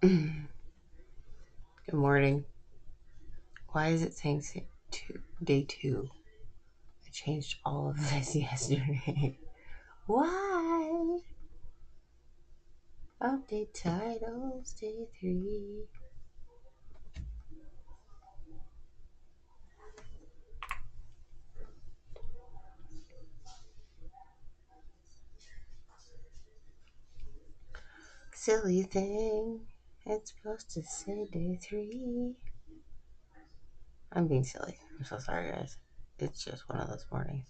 Good morning. Why is it saying day 2? I changed all of this yesterday. Why? Update titles, day 3. Silly thing. It's supposed to say day 3. I'm being silly. I'm so sorry, guys. It's just one of those mornings.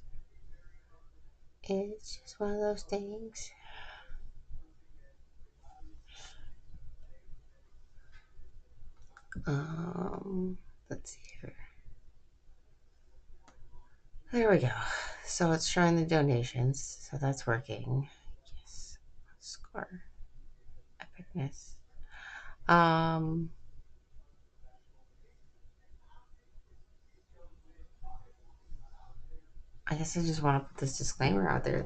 It's just one of those things. Let's see here. There we go. So it's showing the donations. So that's working. Yes. Score. Epicness. I guess I just want to put this disclaimer out there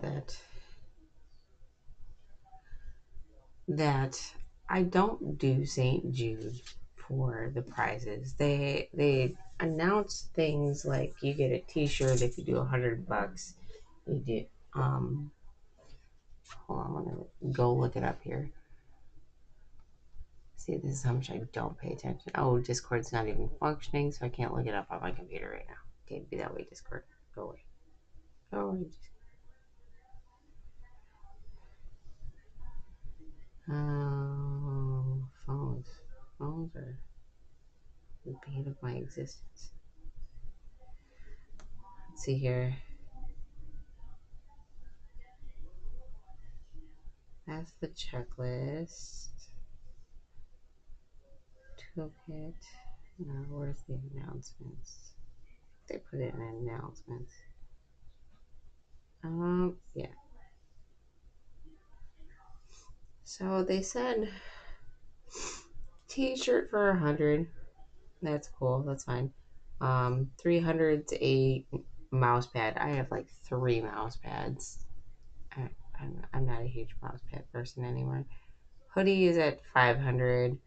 that I don't do St. Jude for the prizes. They announce things like you get a T-shirt if you do $100. You do. Hold on, I'm gonna go look it up here. See, this is how much I don't pay attention. Oh, Discord's not even functioning, so I can't look it up on my computer right now. Okay, be that way, Discord. Go away. Go away. Phones. Phones are the bane of my existence. Let's see here. That's the checklist. Toolkit. Now, where's the announcements? They put it in announcements. Yeah. So they said T-shirt for 100. That's cool. That's fine. 300 to a mouse pad. I have like 3 mouse pads. I'm not a huge mouse pad person anymore. Hoodie is at 500.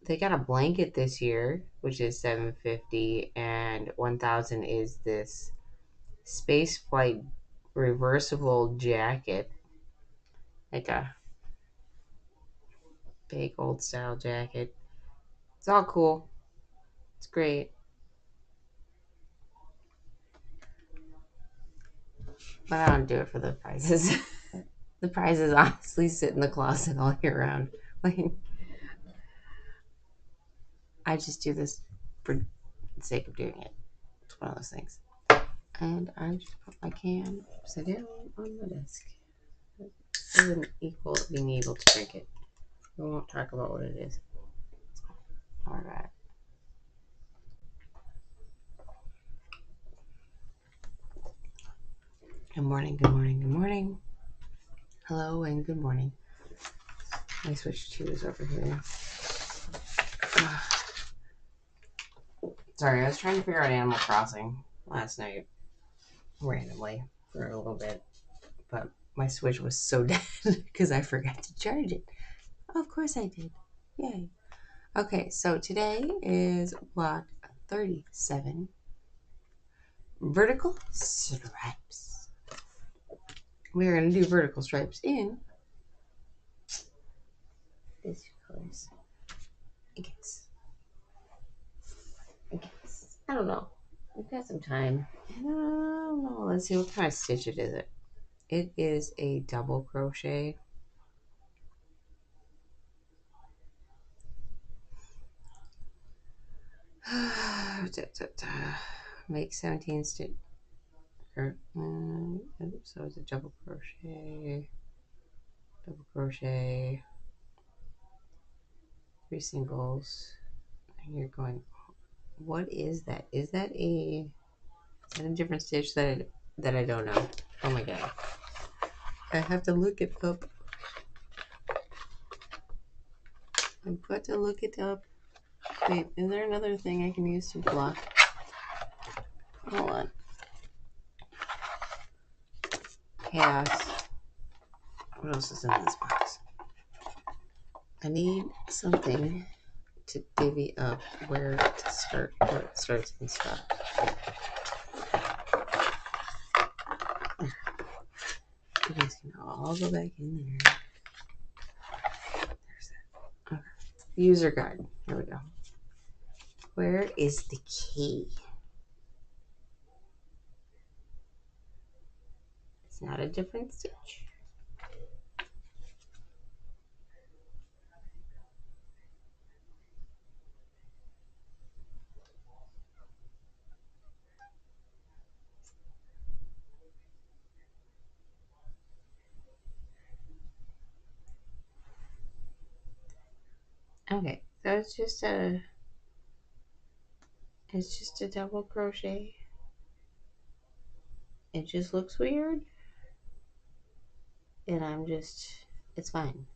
They got a blanket this year, which is 750, and 1,000 is this space flight reversible jacket, like a big old style jacket. It's all cool. It's great. But I don't do it for the prizes. The prizes honestly sit in the closet all year round. Like, I just do this for the sake of doing it. It's one of those things. And I just put my can upside down on the desk. It doesn't equal being able to drink it. We won't talk about what it is. All right. Good morning, good morning, good morning. Hello and good morning. I switched shoes over here. Sorry, I was trying to figure out Animal Crossing last night randomly for a little bit, but my Switch was so dead because I forgot to charge it. Of course I did. Yay. Okay, so today is block 37. Vertical stripes. We are going to do vertical stripes in these colors. I guess. I don't know. We've got some time. I don't know. Let's see what kind of stitch it is. It is a double crochet. Make 17 stitch. So it's a double crochet, 3 singles, and you're going. What is that? Is that a different stitch that I don't know? Oh my god! I have to look it up. I've got to look it up. Wait, is there another thing I can use to block? Hold on. Chaos. What else is in this box? I need something to divvy up where to start, where it starts and stops. You guys can all go back in there. There's that. Okay. User guide. Here we go. Where is the key? It's not a different stitch. Okay, so it's just a double crochet. It just looks weird, and it's fine.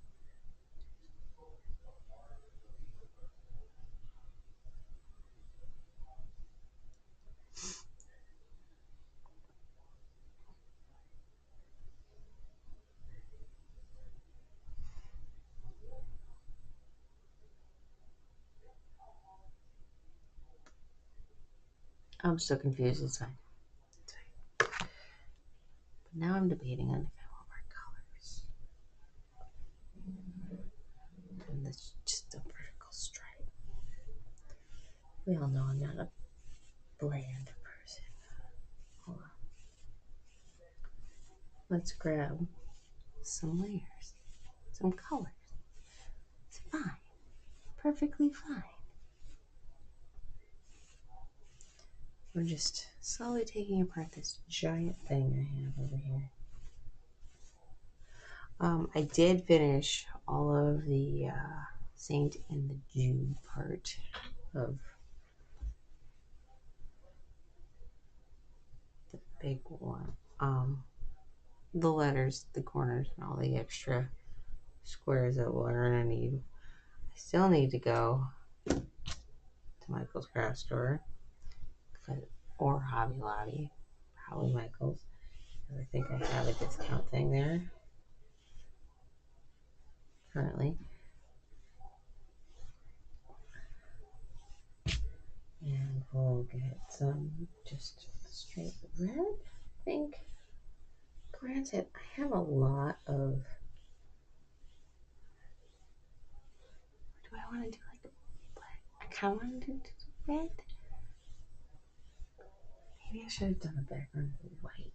I'm still confused. It's fine. It's fine. But now I'm debating on if I want more colors. And that's just a vertical stripe. We all know I'm not a bland person. Hold on. Let's grab some layers, some colors. It's fine. Perfectly fine. We're just slowly taking apart this giant thing I have over here. I did finish all of the Saint and the Jude part of the big one. The letters, the corners, and all the extra squares that we're gonna need. I still need to go to Michael's craft store or Hobby Lobby, probably Michael's. I think I have a discount thing there currently. And we'll get some just straight red, I think. Granted, I have a lot of. Do I want to do like black? I kind of want to do red. Maybe I should have done a background with white.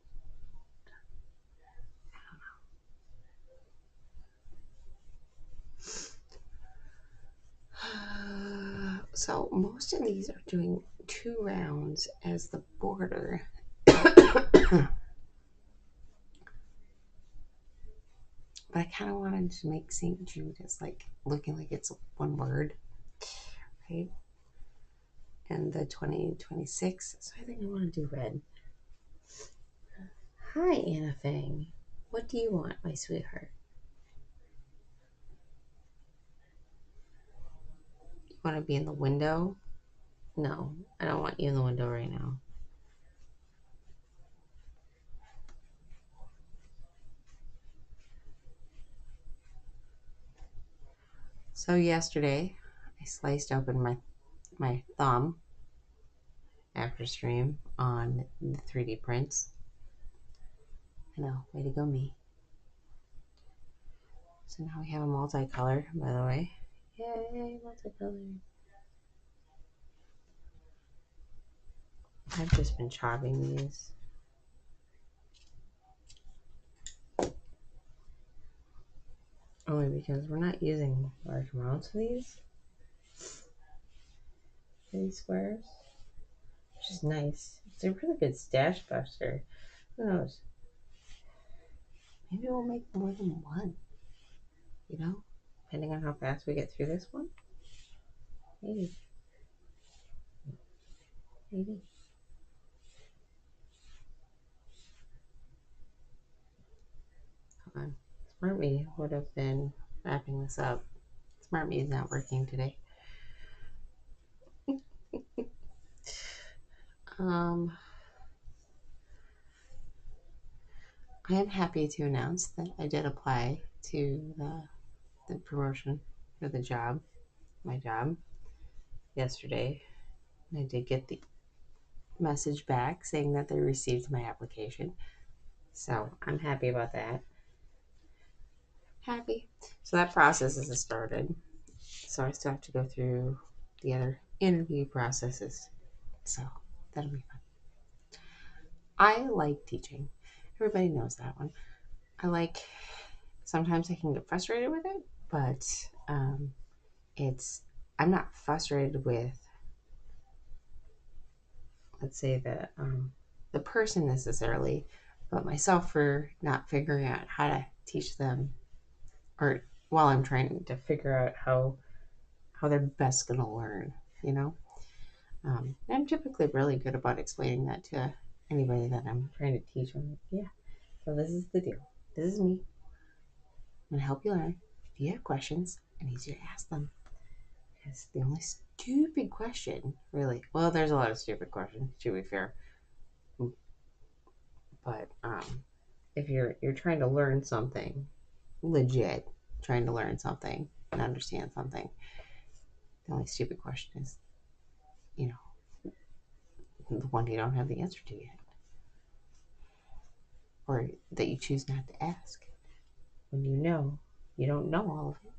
I don't know. So most of these are doing 2 rounds as the border. But I kind of wanted to make St. Jude as like looking like it's one word, right? And the 2026. So I think I want to do red. Hi, Anna Fang. What do you want, my sweetheart? You want to be in the window? No, I don't want you in the window right now. So yesterday, I sliced open my thumb after stream on the 3D prints. I know, way to go me. So now we have a multicolor, by the way. Yay, multicolor. I've just been chopping these. Only because we're not using large amounts of these squares, which is nice. It's a really good stash buster. Who knows? Maybe we'll make more than one, you know? Depending on how fast we get through this one. Maybe. Maybe. Hold on. Smart Me would have been wrapping this up. Smart Me is not working today. I am happy to announce that I did apply to the promotion for the job, my job, yesterday. I did get the message back saying that they received my application. So I'm happy about that. Happy. So that process has started. So I still have to go through the other interview processes. So that'll be fun. I like teaching. Everybody knows that one. I like, sometimes I can get frustrated with it, but it's, I'm not frustrated with, let's say, the person necessarily, but myself for not figuring out how to teach them, or while I'm trying to figure out how they're best going to learn, you know? I'm typically really good about explaining that to anybody that I'm trying to teach. I'm like, yeah, so this is the deal. This is me. I'm going to help you learn. If you have questions, I need you to ask them. Because the only stupid question, really, well, there's a lot of stupid questions, to be fair. But if you're trying to learn something, legit, trying to learn something and understand something, the only stupid question is, you know, the one you don't have the answer to yet, or that you choose not to ask. When you don't know all of it,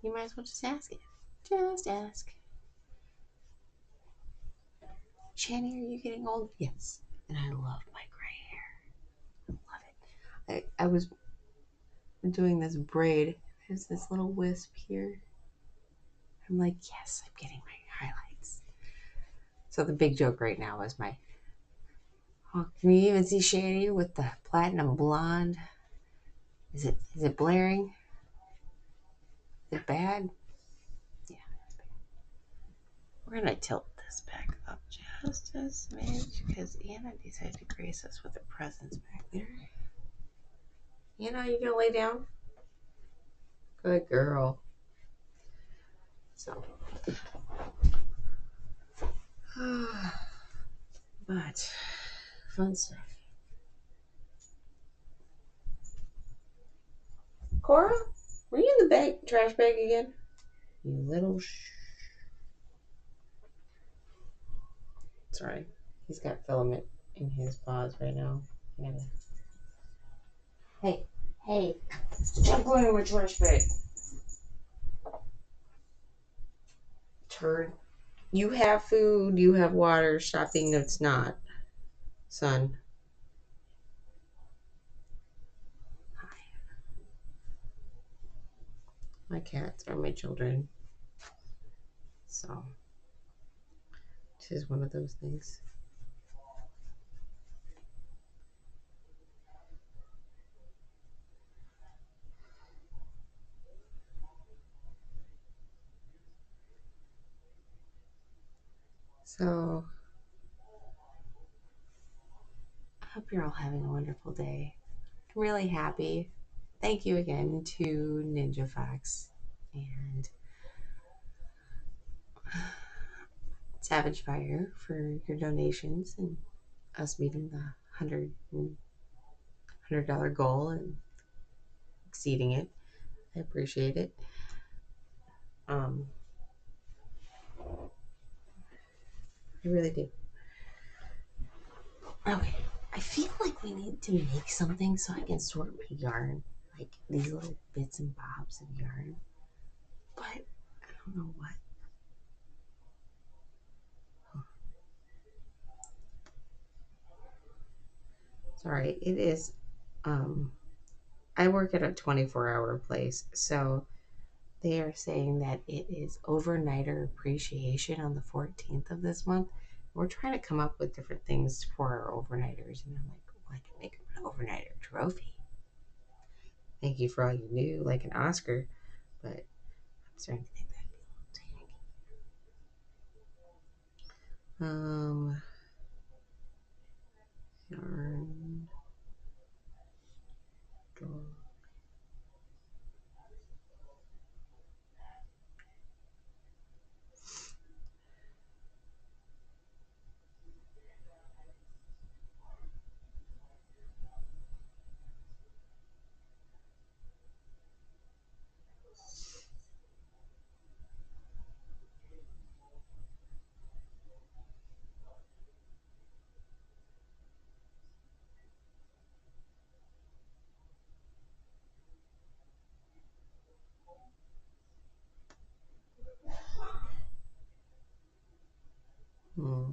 you might as well just ask it. Just ask. Shani, are you getting old? Yes. And I love my gray hair. I love it. I was doing this braid. There's this little wisp here. I'm like, yes, I'm getting my highlights. So the big joke right now is my, oh, can you even see Shani with the platinum blonde? Is it blaring? Is it bad? Yeah, it's bad. We're gonna tilt this back up just a smidge because Anna decided to grace us with her presence back there. Anna, you gonna lay down? Good girl. So, but fun stuff. Cora, were you in the trash bag again? You little Sorry, he's got filament in his paws right now. Hey, hey, stop going in my trash bag. Turd. You have food, you have water. Stop thinking it's not, son. Hi. My cats are my children. So, this is one of those things. So, I hope you're all having a wonderful day. I'm really happy. Thank you again to Ninja Fox and Savage Fire for your donations and us meeting the $100 goal and exceeding it. I appreciate it. I really do. Okay, I feel like we need to make something so I can sort my yarn, like these little bits and bobs of yarn, but I don't know what. Sorry, it is. I work at a 24-hour place, so they are saying that it is overnighter appreciation on the 14th of this month. We're trying to come up with different things for our overnighters, and I'm like, well, I can make an overnighter trophy. Thank you for all you do, like an Oscar, but I'm starting to think that'd be a little tiny. Yarn. Draw. Hmm.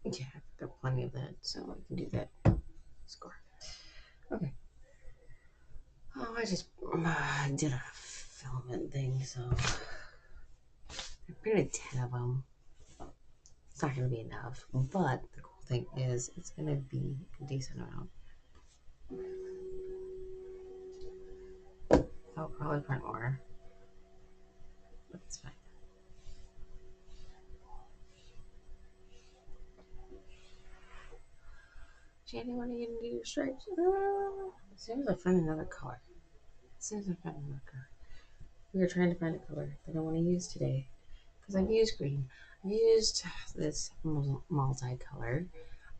Yeah, I've got plenty of that, so I can do that. Score. Okay. Oh, I just did a filament thing, so I printed 10 of them. It's not going to be enough, but the cool thing is it's going to be a decent amount. I'll probably print more, but it's fine. Jenny, when are you going to do your stripes? As soon as I find another color. As soon as I find another color. We were trying to find a color that I want to use today because I've used green. I've used this multicolor.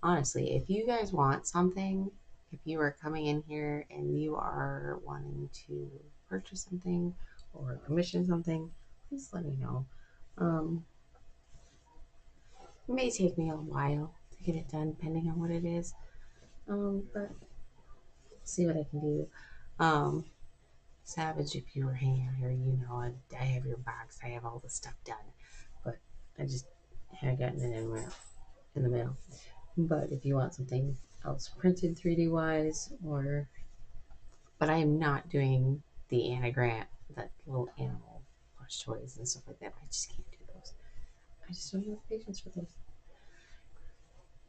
Honestly, if you guys want something, if you are coming in here and you are wanting to purchase something or commission something, please let me know. It may take me a while to get it done, depending on what it is. But see what I can do. Um, Savage, if you were hanging out here, you know I have your box. I have all the stuff done, but I just haven't gotten it in the mail. But if you want something else printed 3D wise, but I am not doing the Anna Grant, that little animal plush toys and stuff like that. I just can't do those. I just don't have patience for those.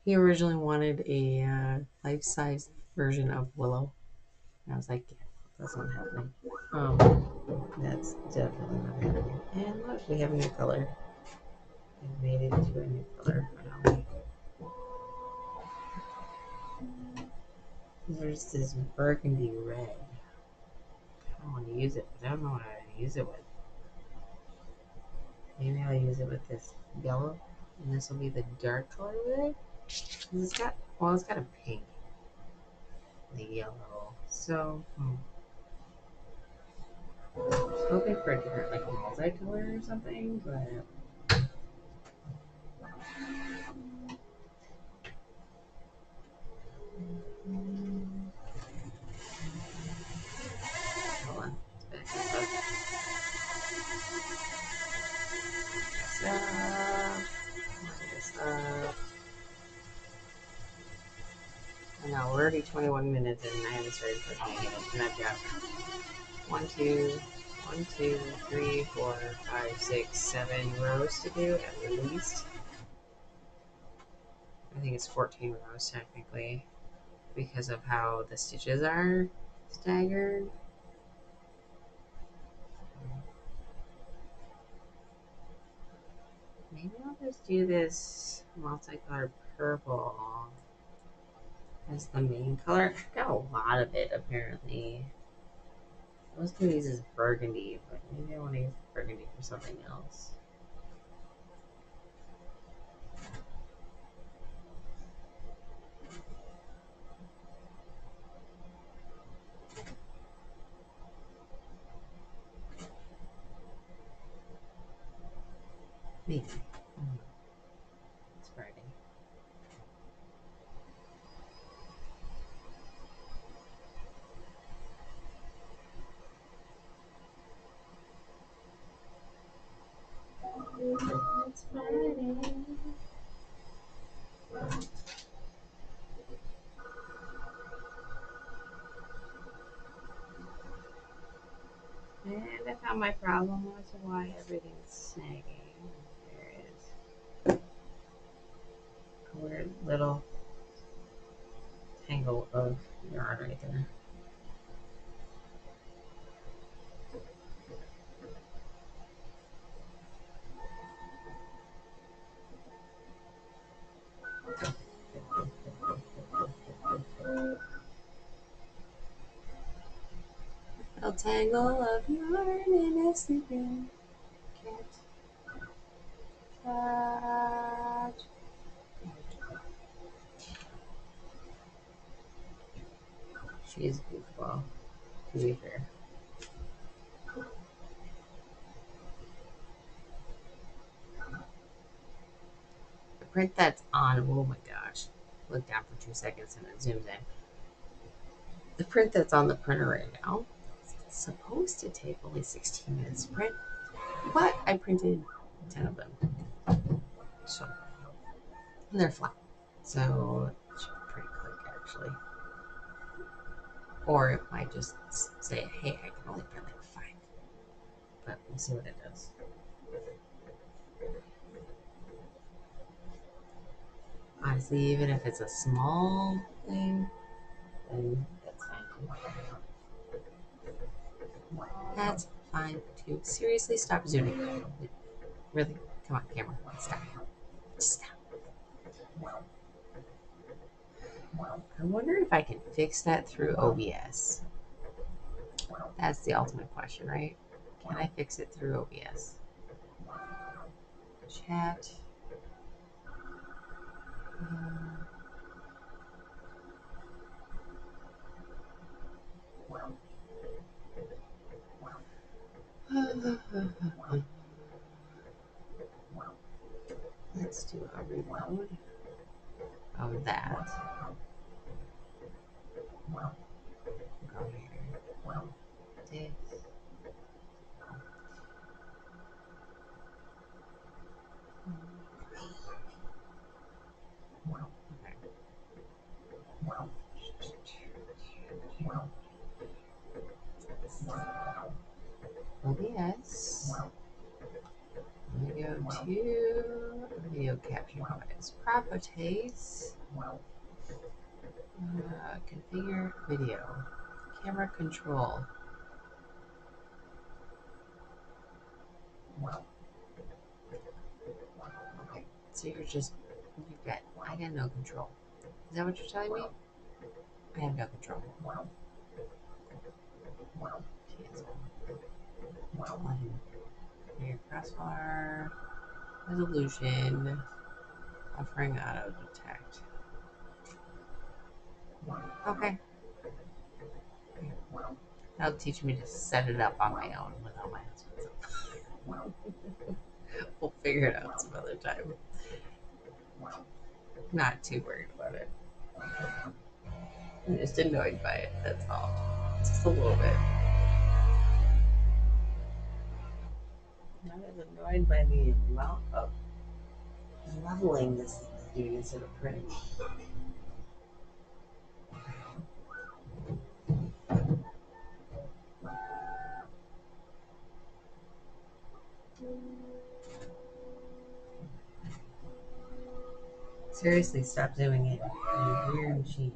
He originally wanted a life size version of Willow, and I was like, yeah, that's not happening. That's definitely not happening. And look, we have a new color. I made it into a new color finally. There's this burgundy red. I don't want to use it, but I don't know what I use it with. Maybe I'll use it with this yellow, and this will be the dark color with it. It's got a pink, the yellow. So, I was hoping for a different, like multicolor or something, but hold on. Let's back this up. This up. already 21 minutes and I haven't started cooking yet. And I've got 1, 2, 1, 2, 3, 4, 5, 6, 7 rows to do at least. I think it's 14 rows technically because of how the stitches are staggered. Maybe I'll just do this multicolored purple as the main color. I got a lot of it apparently. Most of these is burgundy, but maybe I want to use burgundy for something else. Maybe. It's Friday. It's Friday. And I found my problem was why everything's snagging. There it is. A weird little tangle of yarn right there. A tangle of yarn in a sleeping cat. She's a goofball, to be fair. The print that's on, oh my gosh. Look down for 2 seconds and it zooms in. The print that's on the printer right now is supposed to take only 16 minutes to print, but I printed 10 of them. So, and they're flat. So, it should be pretty quick actually. Or it might just say, hey, I can only print like 5. But we'll see what it does. Honestly, even if it's a small thing, then that's fine too. That's fine too. Seriously, stop zooming. Really? Come on, camera. Stop. Just stop. I wonder if I can fix that through OBS. That's the ultimate question, right? Can I fix it through OBS? Chat. Let's do a reload of that. Go here. This. OBS. I'm gonna go to video capture device. Properties. Configure video. Camera control. Okay, so I got no control. Is that what you're telling me? I have no control. Your crossbar. Resolution. Offering auto detect. Okay. That'll teach me to set it up on my own without my husband's. We'll figure it out some other time. Not too worried about it. I'm just annoyed by it, that's all. Just a little bit. Not as annoyed by the amount of leveling this thing is instead of printing. Seriously, stop zooming in. You weird machine.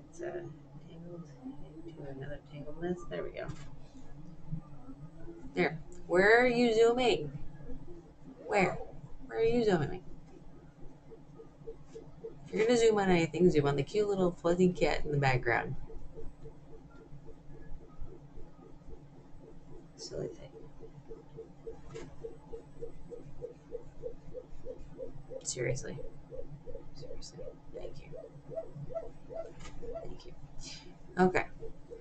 It's tangled into another tangled mess. There we go. There. Where are you zooming? Where? Where are you zooming? If you're gonna zoom on anything, zoom on the cute little fuzzy cat in the background. Silly thing. Seriously. Seriously. Thank you. Thank you. Okay.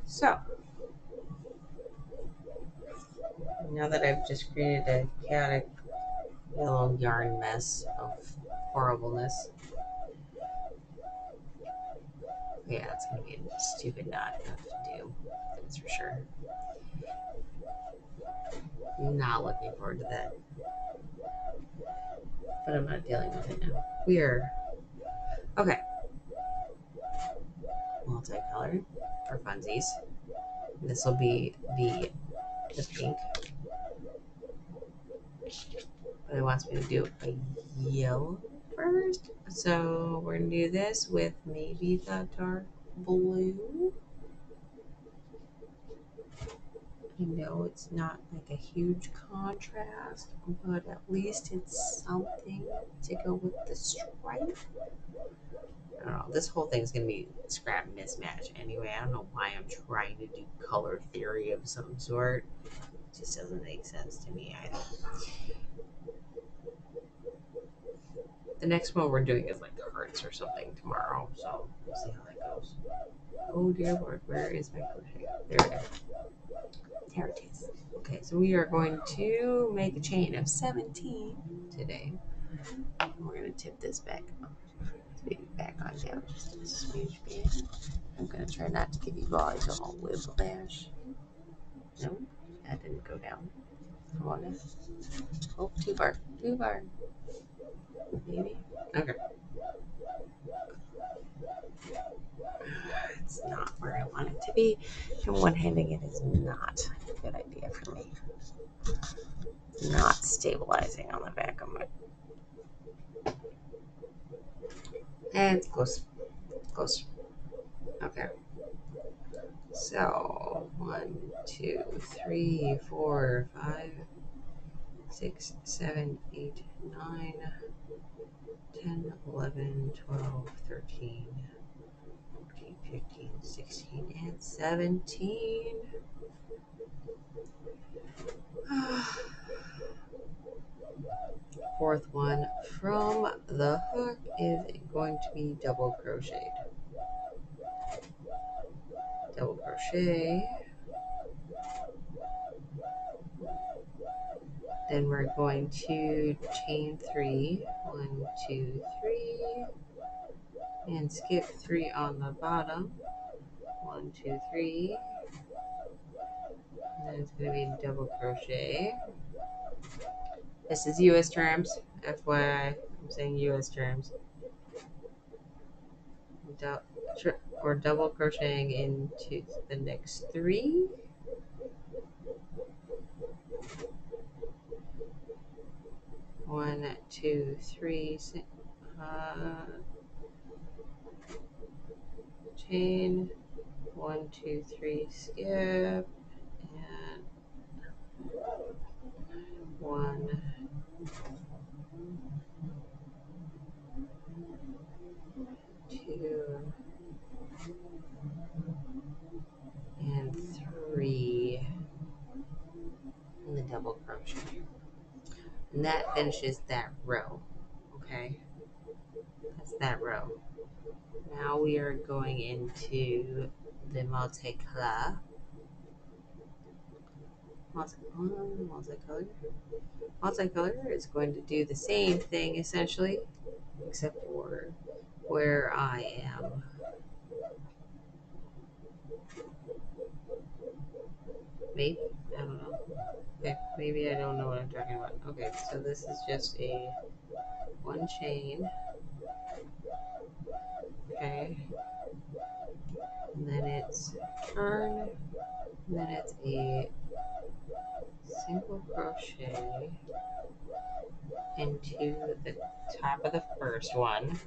So now that I've just created a chaotic little yarn mess of horribleness. Yeah, it's gonna be a stupid knot to do. That's for sure. Not looking forward to that. But I'm not dealing with it now. We are okay. Multicolored for funsies. This will be the pink. But it wants me to do a yellow first. So we're gonna do this with maybe the dark blue. I know it's not like a huge contrast, but at least it's something to go with the stripe. I don't know. This whole thing's gonna be scrap mismatch anyway. I don't know why I'm trying to do color theory of some sort. It just doesn't make sense to me either. The next one we're doing is like hearts or something tomorrow, so we'll see how that goes. Oh dear Lord, where is my crochet? There it is. There it is. Okay, so we are going to make a chain of 17 today. We're going to tip this back. Maybe back on down just a smidge bit. I'm going to try not to give you guys a whole whiplash. No, that didn't go down. Come on now. Oh, too far. Too far. Maybe. Okay. It's not where I want it to be. And one-handing it is not a good idea for me. Not stabilizing on the back of my. And it's close. Close. Okay. So 1, 2, 3, 4, 5, 6, 7, 8, 9, 10, 11, 12, 13, 14, 15, 16, and 17. Fourth one from the hook is going to be double crocheted. Double crochet. Then we're going to chain 3. 1, 2, 3. And skip 3 on the bottom. 1, 2, 3. And then it's going to be double crochet. This is US terms. FYI, I'm saying US terms. We're double crocheting into the next 3. One, two, three, chain. 1, 2, 3, skip, and 1, 2, and 3 in the double crochet. And that finishes that row. Okay, that's that row. Now we are going into the multicolor. Multicolor is going to do the same thing essentially, except for where I am. Maybe? I don't know. Okay, maybe I don't know what I'm talking about. Okay, so this is just a 1 chain. Okay. first one.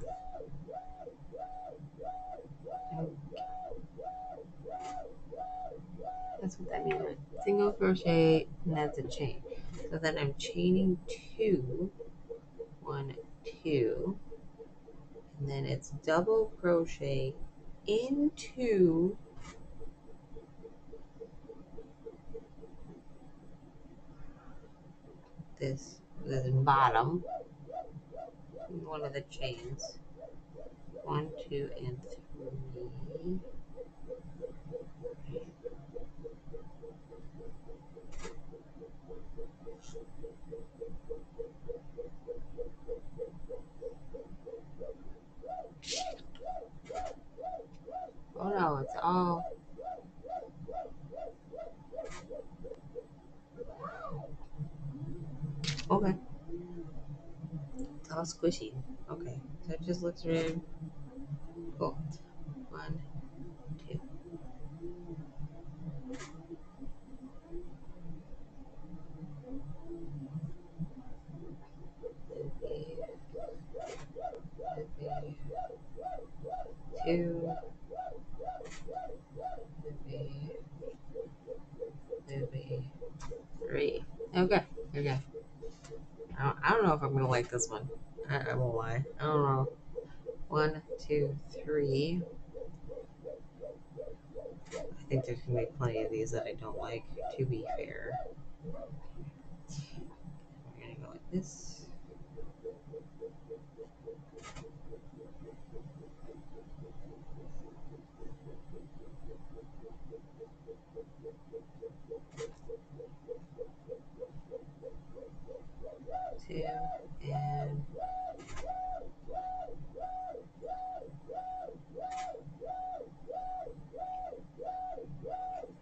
That's what that means, right? Single crochet, and that's a chain. So then I'm chaining 2, 1, 2, and then it's double crochet into this bottom, one of the chains. 1, 2, and 3. Oh no, it's all okay. It's all squishy. Okay, so it just looks really cool. 1, 2. Loopy, loopy, 2, loopy, loopy, 3. Okay, okay. I don't know if I'm gonna like this one. I won't lie. I don't know. 1, 2, 3. I think there's gonna be plenty of these that I don't like, to be fair. We're gonna go like this. 2 and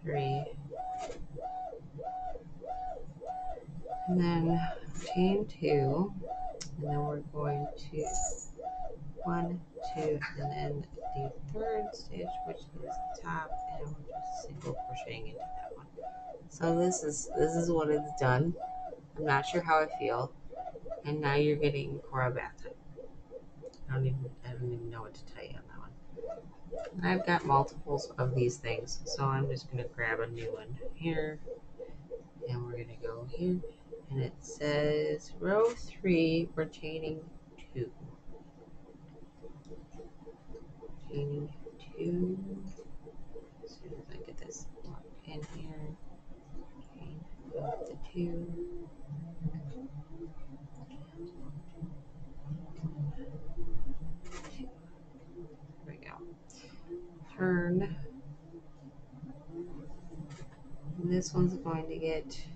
3. And then chain 2. And then we're going to 1, 2, and then the third stitch, which is the top, and we're just single crocheting into that one. So this is what it's done. I'm not sure how I feel. And now you're getting Cora bath time. I don't even know what to tell you on that one. And I've got multiples of these things, so I'm just gonna grab a new one here, and we're gonna go here, and it says row 3, we're chaining 2. Chaining 2. As soon as I get this lock in here, chain up the 2. There we go. Turn. And this one's going to get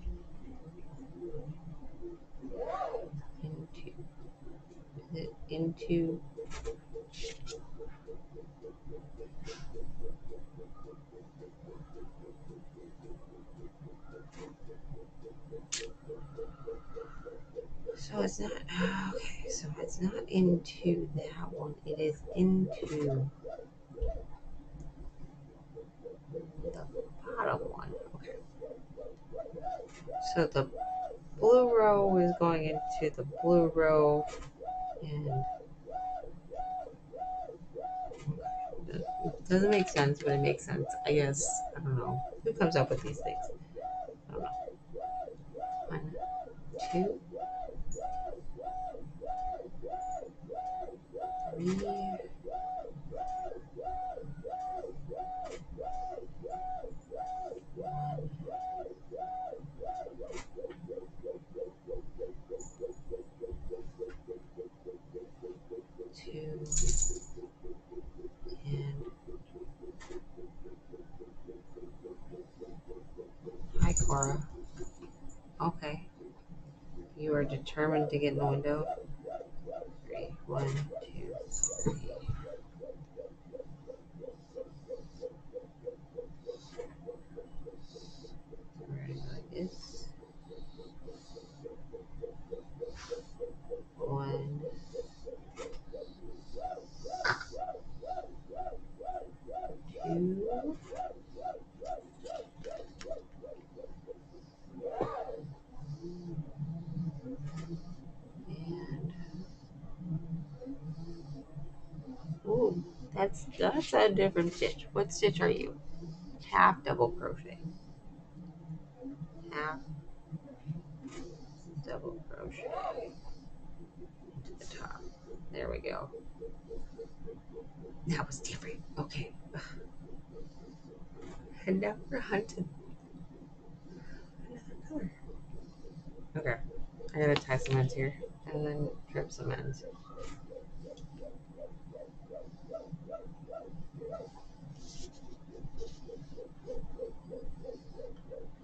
into so it's not okay, so it's not into that one, it is into the bottom one. Okay, so the blue row is going into the blue row, and it doesn't make sense, but it makes sense, I guess. I don't know who comes up with these things. I don't know. 1, 2, 3, 1, 2, and hi Cora. Okay, you are determined to get in the window. 3, 1, 2, 3. We're gonna go like this. 1, 2, and Ooh, that's a different stitch. What stitch are you? Half double crochet. Half double crochet into the top. There we go. That was different. Okay. And now we're on to another color. Okay. I gotta tie some ends here and then trim some ends.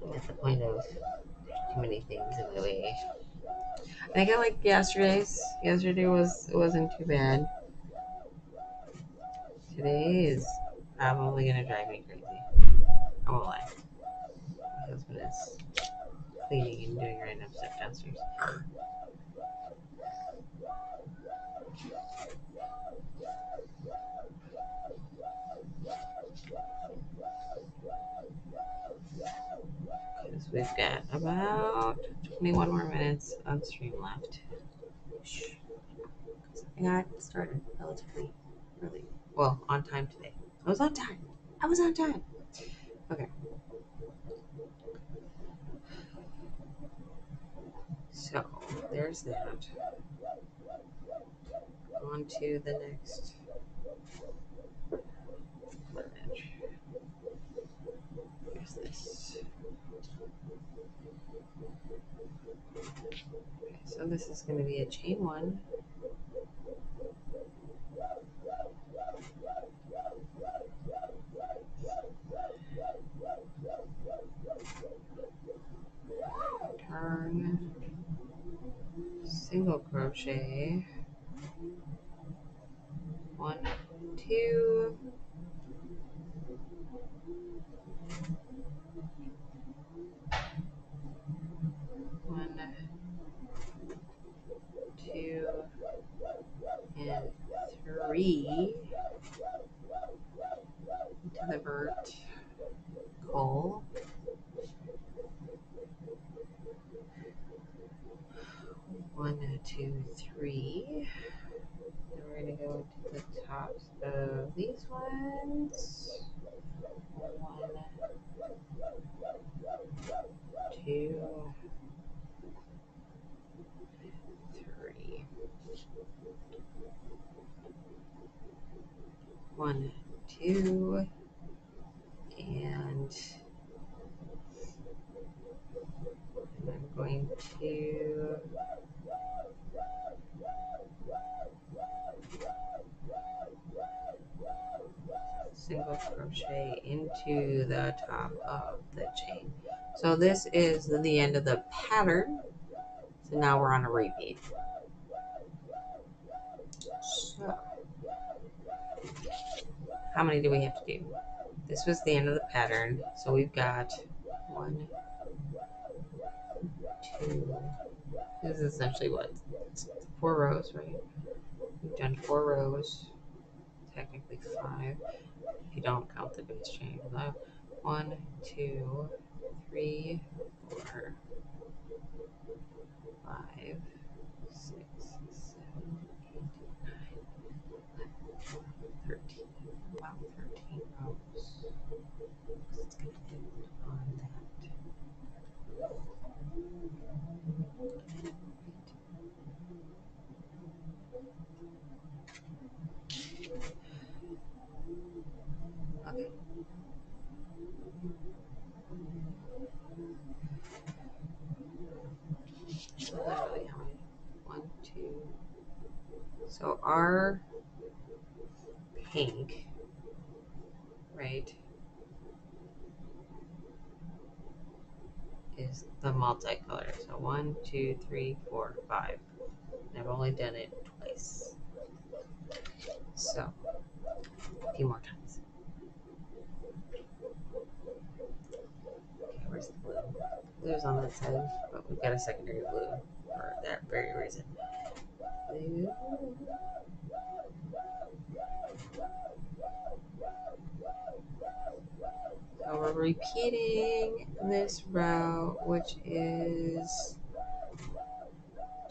I'm at the point of too many things in the way. I think I like yesterday's. Yesterday wasn't too bad. Today is probably gonna drive me crazy. I won't lie. My husband is cleaning and doing random stuff downstairs. Because we've got about 21 more minutes of stream left. I got started relatively early. Well, on time today. I was on time. I was on time. Okay. So there's that. On to the next image. There's this. Okay, so this is going to be a chain one. Turn, single crochet, 1, 2, 1, 2, and 3 to the vertical. 1, 2, 3. Then we're going to go to the tops of these ones. 1, 2, 3. 1, 2, and I'm going to single crochet into the top of the chain. So this is the end of the pattern. So now we're on a repeat. So how many do we have to do? This was the end of the pattern. So we've got 1, 2. This is essentially what? 4 rows, right? We've done 4 rows. Technically 5. If you don't count the base chain. 1, 2, 3, 4, 5, 6, 7, 8, 9, 13. About 13 rows. It's going to end on that. Okay. So literally how many? 1, 2. So our pink, right, is the multicolor. So 1, 2, 3, 4, 5. And I've only done it twice. So a few more times. Okay, where's the blue? Blue's on that side, but we've got a secondary blue for that very reason. Blue. So we're repeating this row, which is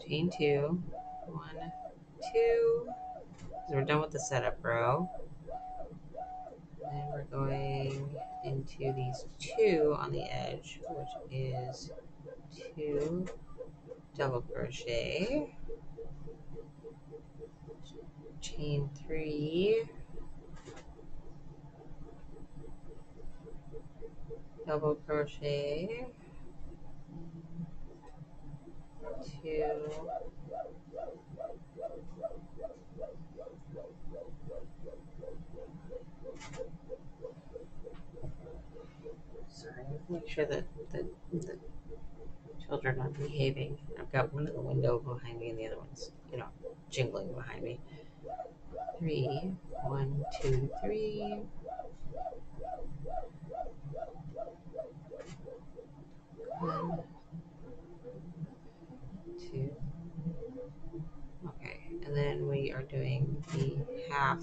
chain 2, 1, 2, So we're done with the setup row. And then we're going into these two on the edge, which is 2 double crochet, chain 3, double crochet, 2, sorry, make sure that the children are behaving. I've got one in the window behind me and the other one's, jingling behind me. 3, 1, 2, 3, 1, 2. Okay, and then we are doing the half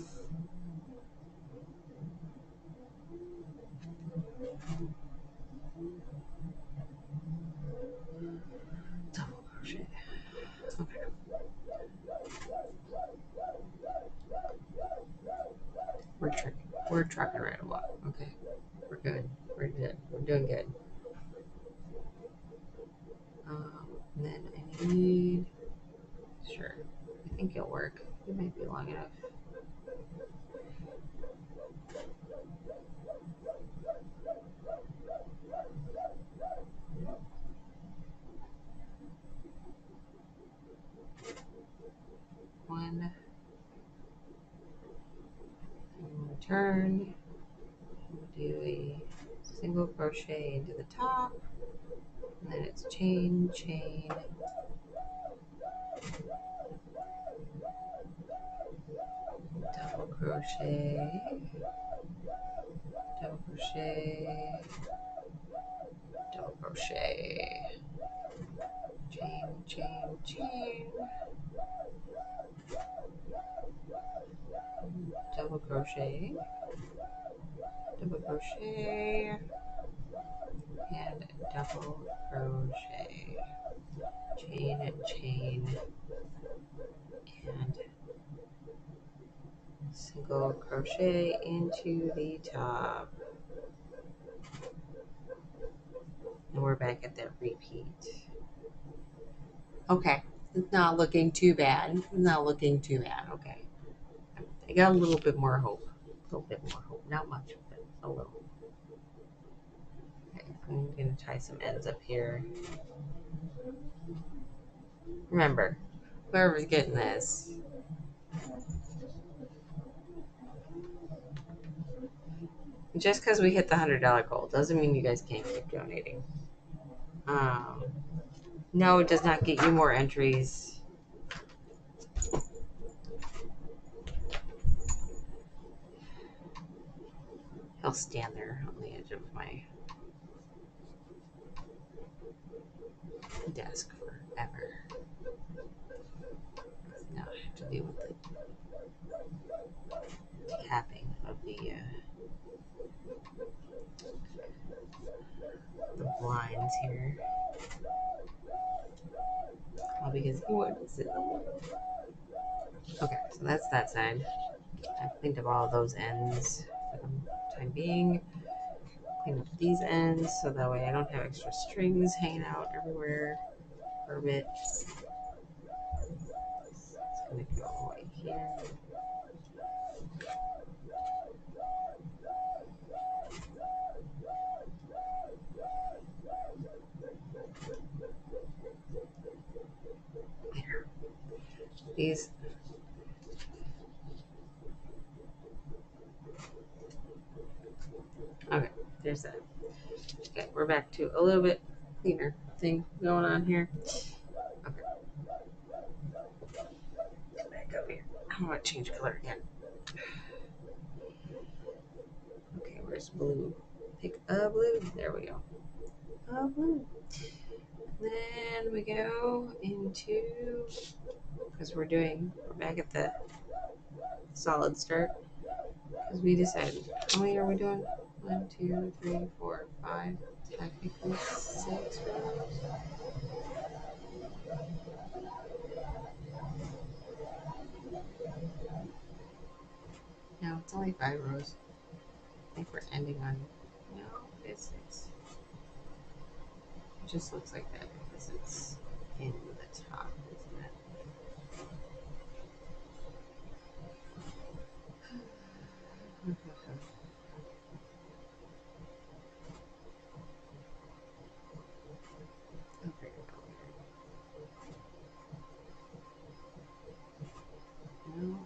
double crochet. Okay, we're trucking right along. Okay, we're good. We're good. We're doing good. And then I need, sure, I think it'll work. It might be long enough. One, and return. We'll do a single crochet into the top, and then it's chain, chain, double crochet, double crochet, double crochet, chain, chain, chain, double crochet, double crochet, and double crochet, chain, chain, and single crochet into the top. And we're back at that repeat. Okay, it's not looking too bad. It's not looking too bad. Okay, I got a little bit more hope. A little bit more hope. Not much, but a little. Okay, I'm gonna tie some ends up here. Remember, whoever's getting this, just because we hit the $100 goal doesn't mean you guys can't keep donating. No, it does not get you more entries. He'll stand there on the edge of my desk forever. Now I have to deal with the tapping of the blinds here. All because he wanted to sit in the window. Okay, so that's that side. I've cleaned up all of those ends for the time being. Clean up these ends so that way I don't have extra strings hanging out everywhere for a bit. It's gonna go right here. There. These. Okay, there's that. Okay, we're back to a little bit cleaner thing going on here. Okay. Back up here. I want to change color again. Okay, where's blue? Pick a blue. There we go. A blue. Then we go into, because we're back at the solid start, because we decided, how many are we doing? 1, 2, 3, 4, 5, technically 6 rows. No, it's only 5 rows. I think we're ending on. No, it's 6. It just looks like that because it's in the top, isn't it? Okay, no.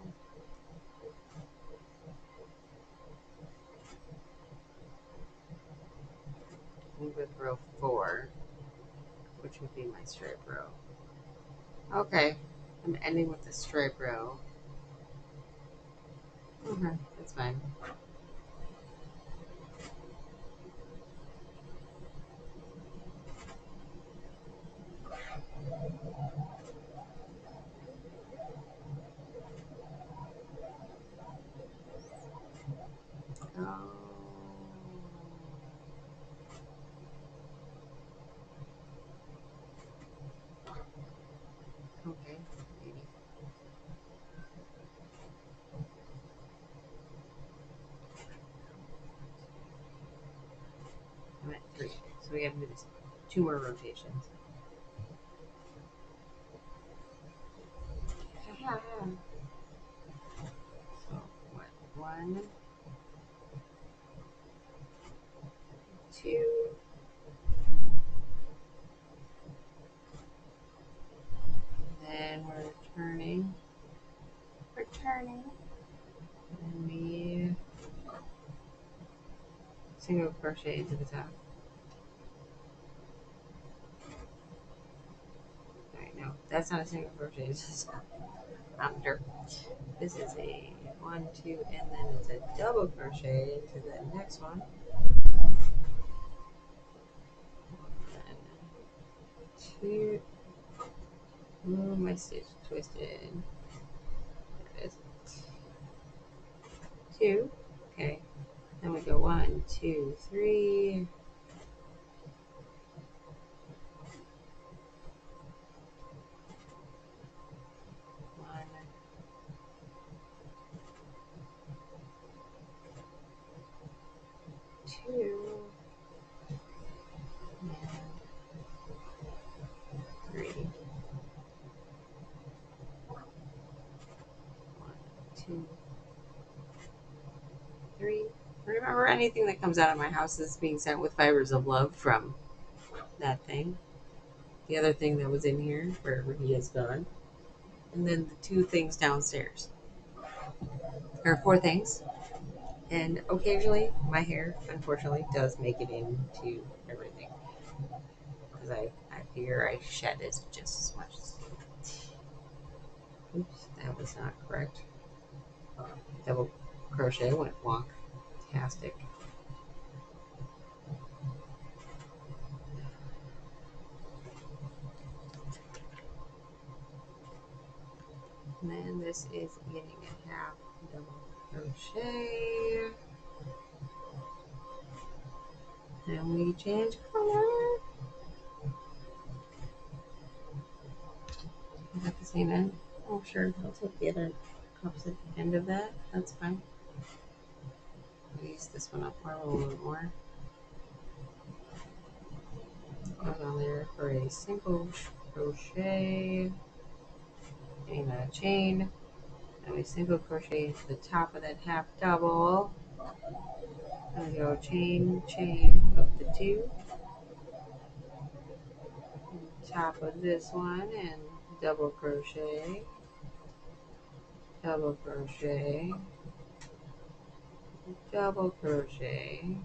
With row 4, which would be my stripe row. Okay, I'm ending with the stripe row. Okay, that's fine. Oh. Okay, maybe. I'm at 3, so we have to do this 2 more rotations. So what? 1, 2, then we're turning, and we single crochet into the top. Alright, no, that's not a single crochet, it's just under. This is a 1, 2, and then it's a double crochet into the next one. And 2. Ooh, my stitch twisted. There it is. 2. Okay. Then we go 1, 2, 3. 1, 2, and 3. 1, 2, 3. Remember, anything that comes out of my house is being sent with fibers of love from that thing. The other thing that was in here, wherever he is gone. And then the 2 things downstairs. There are 4 things. And occasionally, my hair, unfortunately, does make it into everything. Because I figure I shed it just as much as. Oops, that was not correct. Double crochet went wonk-tastic. And then this is getting a half double crochet. And we change color. Is that the same end? Oh, sure. I'll take the other opposite end of that. That's fine. I'll use this one up a little bit more. Goes on there for a single crochet and a chain. And we single crochet into the top of that half double. And we go chain, chain of the 2. Top of this one and double crochet, double crochet, double crochet,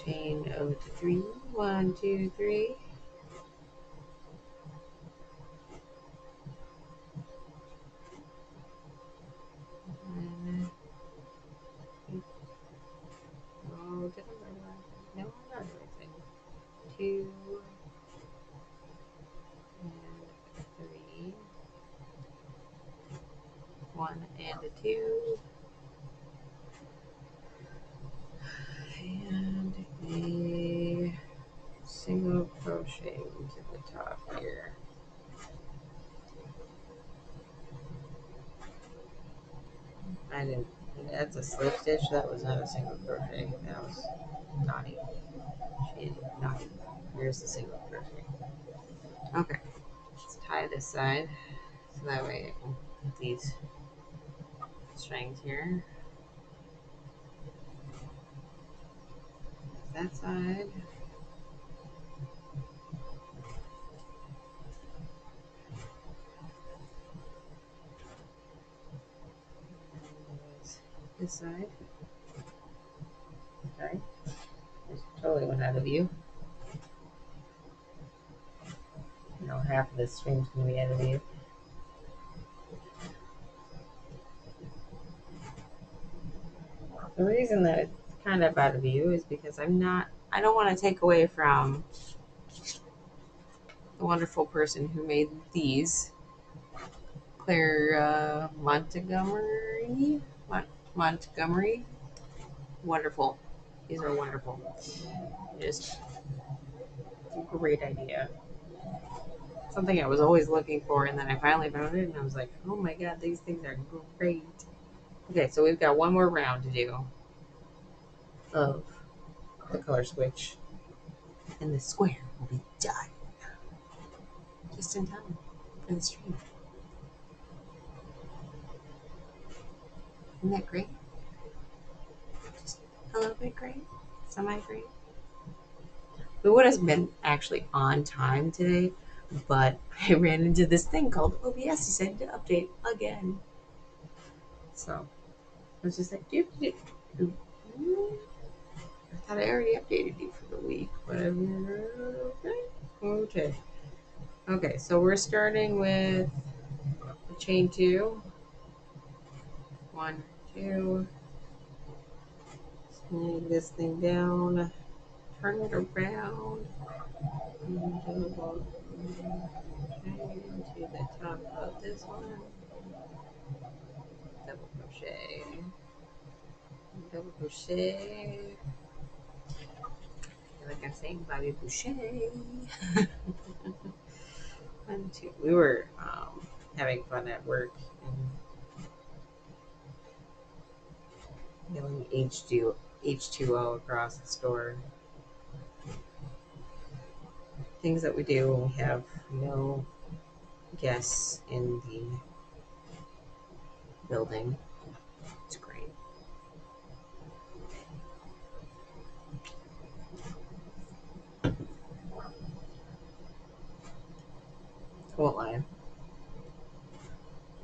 chain of 3. 1, 2, 3. And oh, did I write the right thing? No, I got the right thing. 2 and 3. 1 and a 2. And a single crochet into the top here. I didn't. That's a slip stitch. That was not a single crochet. That was naughty. She did naughty. Here's the single crochet. Okay, let's tie this side so that way I can put these strings here. That side. This side. Okay. Just totally went out of view. You know, half of this string's gonna be out of view. The reason that it's kind of out of view is because I don't want to take away from the wonderful person who made these, Claire Montgomery. Montgomery. Wonderful. These are wonderful. Just a great idea. Something I was always looking for, and then I finally found it, and I was like, oh my god, these things are great. Okay, so we've got one more round to do of the color switch, and the square will be done just in time for the stream. Isn't that great? Just a little bit great, semi great. We would have been actually on time today, but I ran into this thing called OBS decided to update again. So I was just like, I thought I already updated you for the week, whatever. Okay. Okay, so we're starting with the chain 2. 1, 2. Snag this thing down. Turn it around. Double crochet into the top of this one. Double crochet. Double crochet. I feel like I'm saying Bobby Boucher. 1, 2. We were having fun at work and yelling H2O across the store. Things that we do when we have no guests in the building. It's great. I won't lie.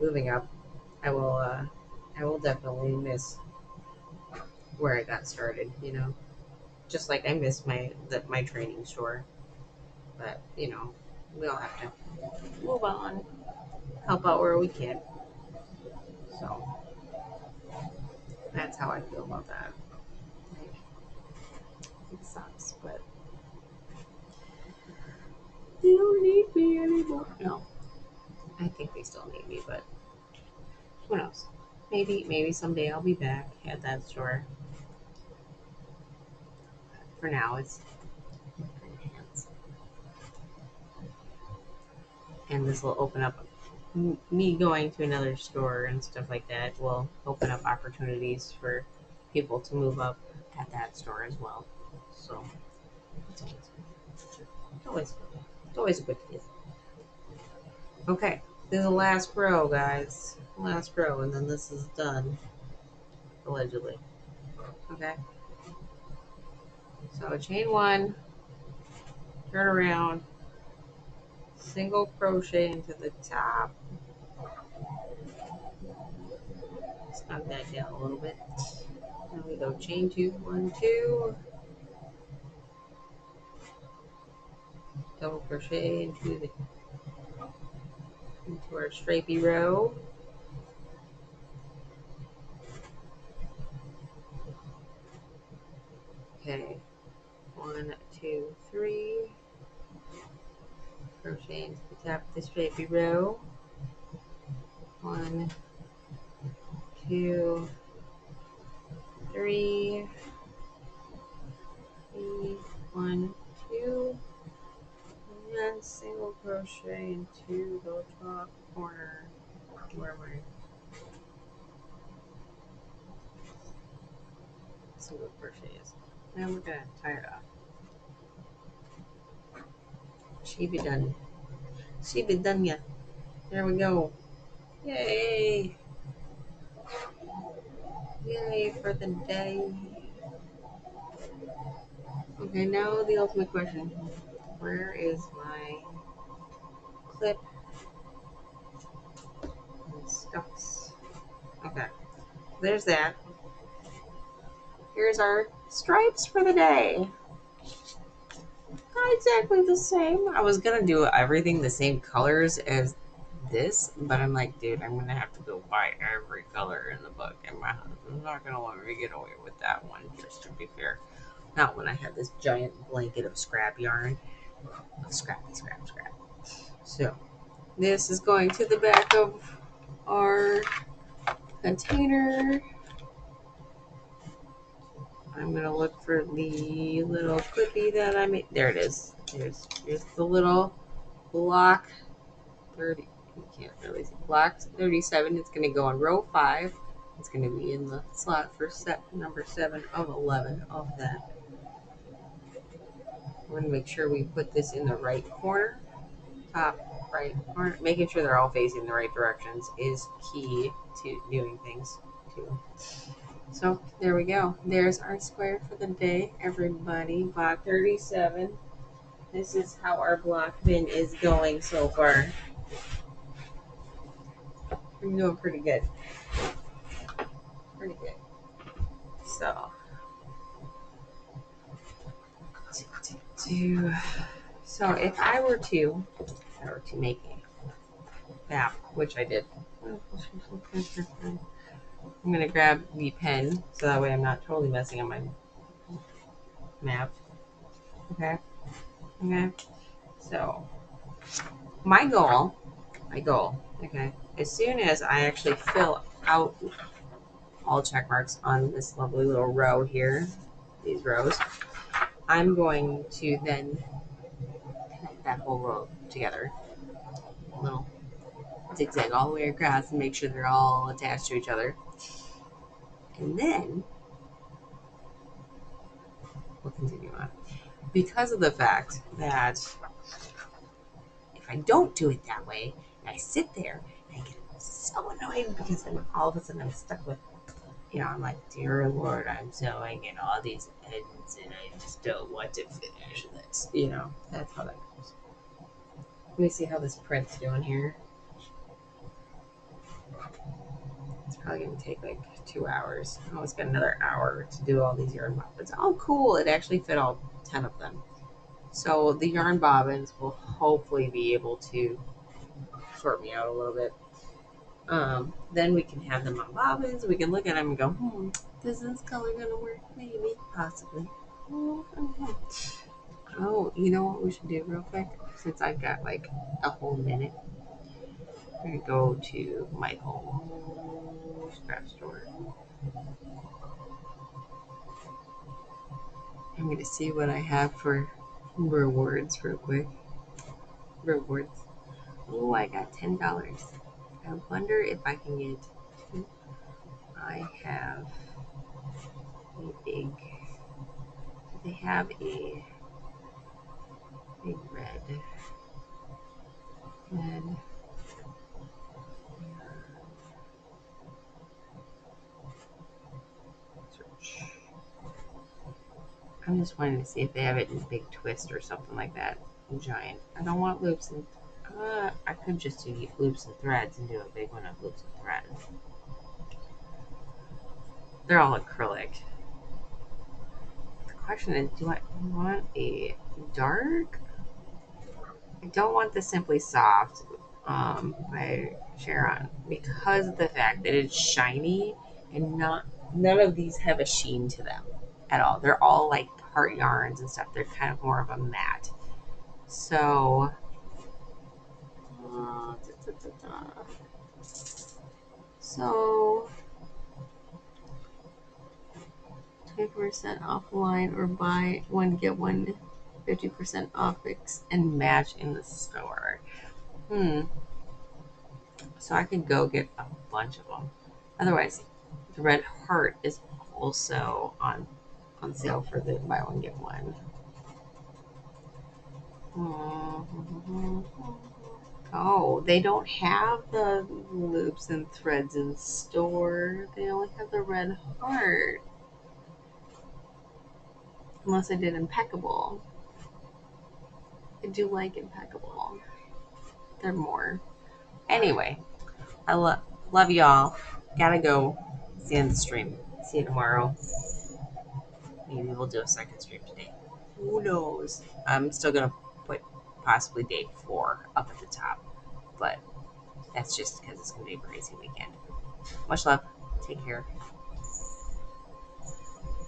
Moving up, I will definitely miss where I got started. You know, just like I miss my training store. But you know, we all have to move on, help out where we can. So that's how I feel about that. Like, it sucks, but they don't need me anymore. No, I think they still need me, but who knows? Maybe someday I'll be back at that store. For now, it's in hands, and this will open up. Me going to another store and stuff like that will open up opportunities for people to move up at that store as well. So it's always good. It's always good. It's always a good deal. Okay, this is the last row, guys. Last row, and then this is done, allegedly. Okay. So chain 1, turn around, single crochet into the top. Snug that down a little bit. Then we go chain 2, 1, 2. Double crochet into our stripey row. Okay, 1, 2, 3. Crochet into the top of the stripey row. 1, 2, 3. 1, 2. And single crochet into the top corner. Where am I? see what color she is. Now we're gonna tie it off. She be done. She be done yet. There we go. Yay! Yay for the day. Okay, now the ultimate question. Where is my clip and stuffs? Okay, there's that. Here's our stripes for the day. Not exactly the same. I was gonna do everything the same colors as this, but I'm like, dude, I'm gonna have to go buy every color in the book, and my husband's not gonna let me get away with that one, just to be fair. Not when I have this giant blanket of scrap yarn. Scrappy, scrap. So, this is going to the back of our container. I'm gonna look for the little clippy that I made. There it is. Here's the little block 30. You can't really see. Block 37. It's gonna go on row 5. It's gonna be in the slot for set number 7 of 11 of that. We're gonna make sure we put this in the right corner. Top right corner. Making sure they're all facing the right directions is key to doing things too. So there we go. There's our square for the day, everybody. Block 37. This is how our block bin is going so far. We're doing pretty good. Pretty good. So if I were to make a map, which I did, I'm gonna grab the pen so that way I'm not totally messing up my map. Okay. So my goal, okay, as soon as I actually fill out all check marks on this lovely little row here, these rows, I'm going to then connect that whole row together, a little zigzag all the way across, and make sure they're all attached to each other. And then we'll continue on. Because of the fact that if I don't do it that way, and I sit there and I get so annoyed because then all of a sudden I'm stuck with, I'm like, dear Lord, I'm sewing in all these ends and I just don't want to finish this. That's how that goes. Let me see how this print's doing here. It's probably going to take like 2 hours. I almost got another hour to do all these yarn bobbins. Oh, cool. It actually fit all 10 of them. So the yarn bobbins will hopefully be able to sort me out a little bit. Then we can have them on bobbins. We can look at them and go, is this color going to work? Maybe, possibly. Oh, you know what we should do real quick? Since I've got like a whole minute, we're going to go to my home scrap store. I'm going to see what I have for rewards real quick. Rewards. Oh, I got $10. I wonder if I can get two. I have a big, they have a big red. And search. I'm just wanting to see if they have it in big twist or something like that. Giant. I don't want loops and I could just do loops and threads and do a big one of loops and threads. They're all acrylic. The question is, do I want a dark? I don't want the Simply Soft by Sharon because of the fact that it's shiny and none of these have a sheen to them at all. They're all like heart yarns and stuff. They're kind of more of a matte. So, so 20% offline or buy one get one 50% off mix and match in the store. So I could go get a bunch of them. Otherwise, the red heart is also on sale for the buy one get one. Oh, they don't have the loops and threads in store. They only have the red heart. Unless I did impeccable. I do like impeccable. They're more. Anyway, I love y'all. Gotta go. See you in the stream. See you tomorrow. Maybe we'll do a second stream today. Who knows? I'm still gonna put possibly day 4 up at the top, but that's just because it's gonna be a crazy weekend. Much love. Take care.